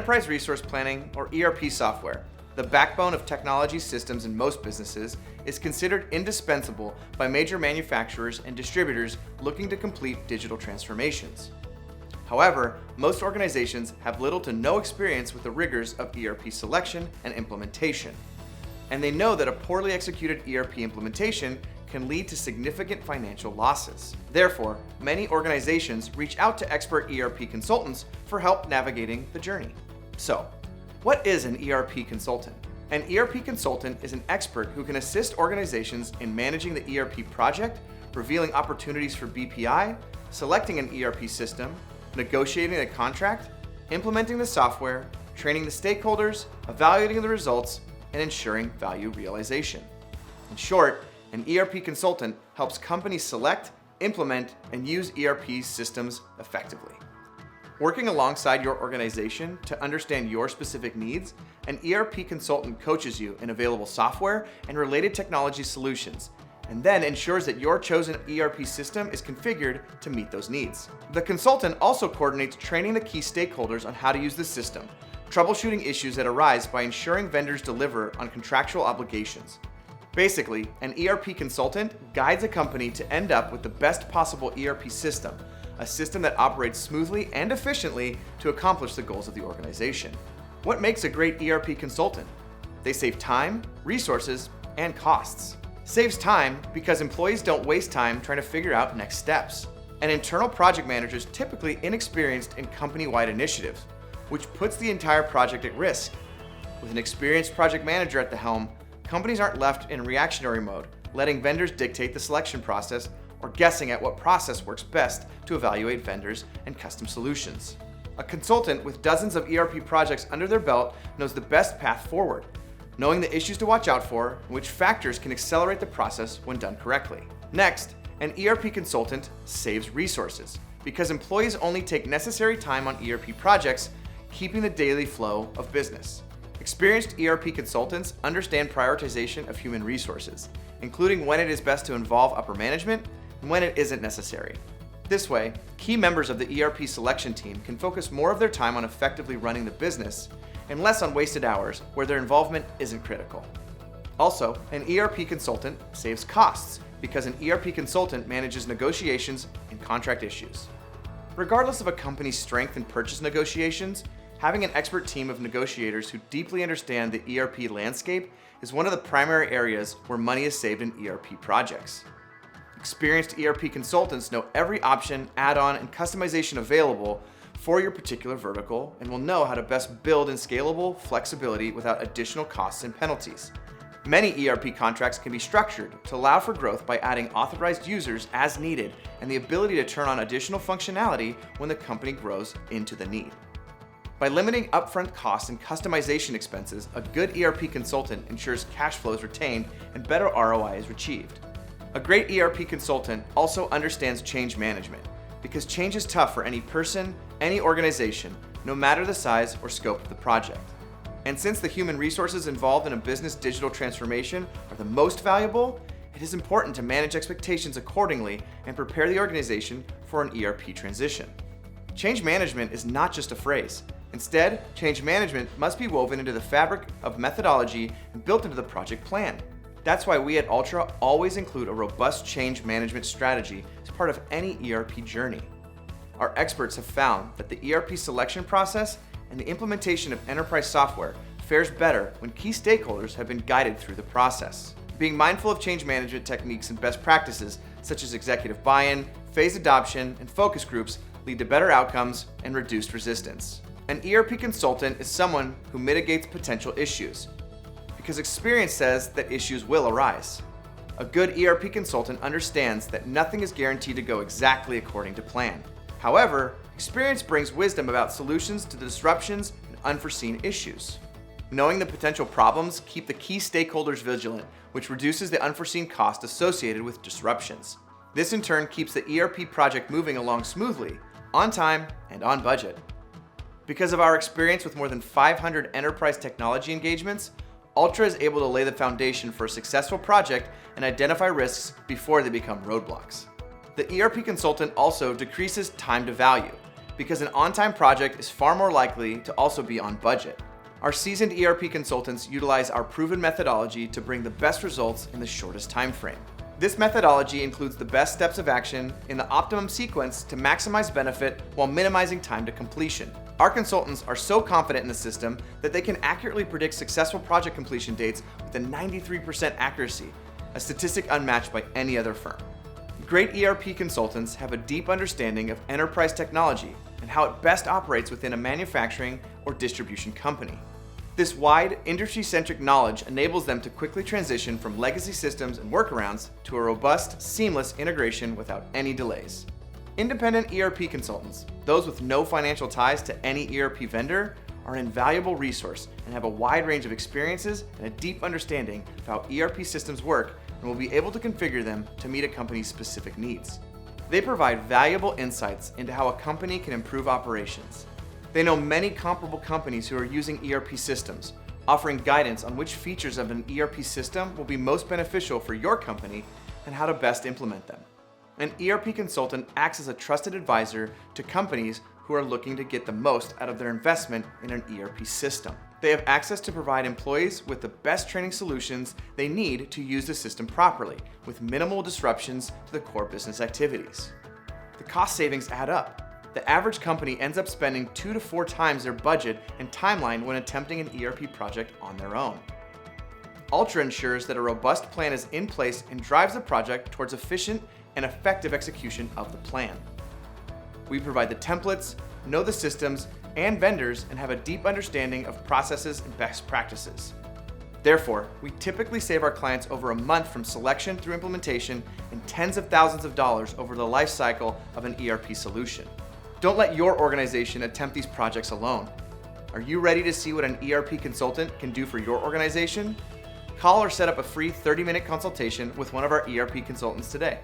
Enterprise Resource Planning, or ERP software, the backbone of technology systems in most businesses, is considered indispensable by major manufacturers and distributors looking to complete digital transformations. However, most organizations have little to no experience with the rigors of ERP selection and implementation, and they know that a poorly executed ERP implementation can lead to significant financial losses. Therefore, many organizations reach out to expert ERP consultants for help navigating the journey. So, what is an ERP consultant? An ERP consultant is an expert who can assist organizations in managing the ERP project, revealing opportunities for BPI, selecting an ERP system, negotiating a contract, implementing the software, training the stakeholders, evaluating the results, and ensuring value realization. In short, an ERP consultant helps companies select, implement, and use ERP systems effectively. Working alongside your organization to understand your specific needs, an ERP consultant coaches you in available software and related technology solutions, and then ensures that your chosen ERP system is configured to meet those needs. The consultant also coordinates training the key stakeholders on how to use the system, troubleshooting issues that arise by ensuring vendors deliver on contractual obligations. Basically, an ERP consultant guides a company to end up with the best possible ERP system, a system that operates smoothly and efficiently to accomplish the goals of the organization. What makes a great ERP consultant? They save time, resources, and costs. Saves time because employees don't waste time trying to figure out next steps. And internal project managers typically inexperienced in company-wide initiatives, which puts the entire project at risk. With an experienced project manager at the helm, companies aren't left in reactionary mode, letting vendors dictate the selection process or guessing at what process works best to evaluate vendors and custom solutions. A consultant with dozens of ERP projects under their belt knows the best path forward, knowing the issues to watch out for and which factors can accelerate the process when done correctly. Next, an ERP consultant saves resources because employees only take necessary time on ERP projects, keeping the daily flow of business. Experienced ERP consultants understand prioritization of human resources, including when it is best to involve upper management and when it isn't necessary. This way, key members of the ERP selection team can focus more of their time on effectively running the business and less on wasted hours where their involvement isn't critical. Also, an ERP consultant saves costs because an ERP consultant manages negotiations and contract issues. Regardless of a company's strength in purchase negotiations, having an expert team of negotiators who deeply understand the ERP landscape is one of the primary areas where money is saved in ERP projects. Experienced ERP consultants know every option, add-on, and customization available for your particular vertical and will know how to best build in scalable flexibility without additional costs and penalties. Many ERP contracts can be structured to allow for growth by adding authorized users as needed and the ability to turn on additional functionality when the company grows into the need. By limiting upfront costs and customization expenses, a good ERP consultant ensures cash flow is retained and better ROI is achieved. A great ERP consultant also understands change management because change is tough for any person, any organization, no matter the size or scope of the project. And since the human resources involved in a business digital transformation are the most valuable, it is important to manage expectations accordingly and prepare the organization for an ERP transition. Change management is not just a phrase. Instead, change management must be woven into the fabric of methodology and built into the project plan. That's why we at Ultra always include a robust change management strategy as part of any ERP journey. Our experts have found that the ERP selection process and the implementation of enterprise software fares better when key stakeholders have been guided through the process. Being mindful of change management techniques and best practices such as executive buy-in, phased adoption, and focus groups lead to better outcomes and reduced resistance. An ERP consultant is someone who mitigates potential issues, because experience says that issues will arise. A good ERP consultant understands that nothing is guaranteed to go exactly according to plan. However, experience brings wisdom about solutions to the disruptions and unforeseen issues. Knowing the potential problems keep the key stakeholders vigilant, which reduces the unforeseen cost associated with disruptions. This in turn keeps the ERP project moving along smoothly, on time, and on budget. Because of our experience with more than 500 enterprise technology engagements, Ultra is able to lay the foundation for a successful project and identify risks before they become roadblocks. The ERP consultant also decreases time to value, because an on-time project is far more likely to also be on budget. Our seasoned ERP consultants utilize our proven methodology to bring the best results in the shortest time frame. This methodology includes the best steps of action in the optimum sequence to maximize benefit while minimizing time to completion. Our consultants are so confident in the system that they can accurately predict successful project completion dates with a 93% accuracy, a statistic unmatched by any other firm. Great ERP consultants have a deep understanding of enterprise technology and how it best operates within a manufacturing or distribution company. This wide, industry-centric knowledge enables them to quickly transition from legacy systems and workarounds to a robust, seamless integration without any delays. Independent ERP consultants, those with no financial ties to any ERP vendor, are an invaluable resource and have a wide range of experiences and a deep understanding of how ERP systems work and will be able to configure them to meet a company's specific needs. They provide valuable insights into how a company can improve operations. They know many comparable companies who are using ERP systems, offering guidance on which features of an ERP system will be most beneficial for your company and how to best implement them. An ERP consultant acts as a trusted advisor to companies who are looking to get the most out of their investment in an ERP system. They have access to provide employees with the best training solutions they need to use the system properly, with minimal disruptions to the core business activities. The cost savings add up. The average company ends up spending 2 to 4 times their budget and timeline when attempting an ERP project on their own. Ultra ensures that a robust plan is in place and drives the project towards efficient and effective execution of the plan. We provide the templates, know the systems and vendors, and have a deep understanding of processes and best practices. Therefore, we typically save our clients over a month from selection through implementation and tens of thousands of dollars over the life cycle of an ERP solution. Don't let your organization attempt these projects alone. Are you ready to see what an ERP consultant can do for your organization? Call or set up a free 30-minute consultation with one of our ERP consultants today.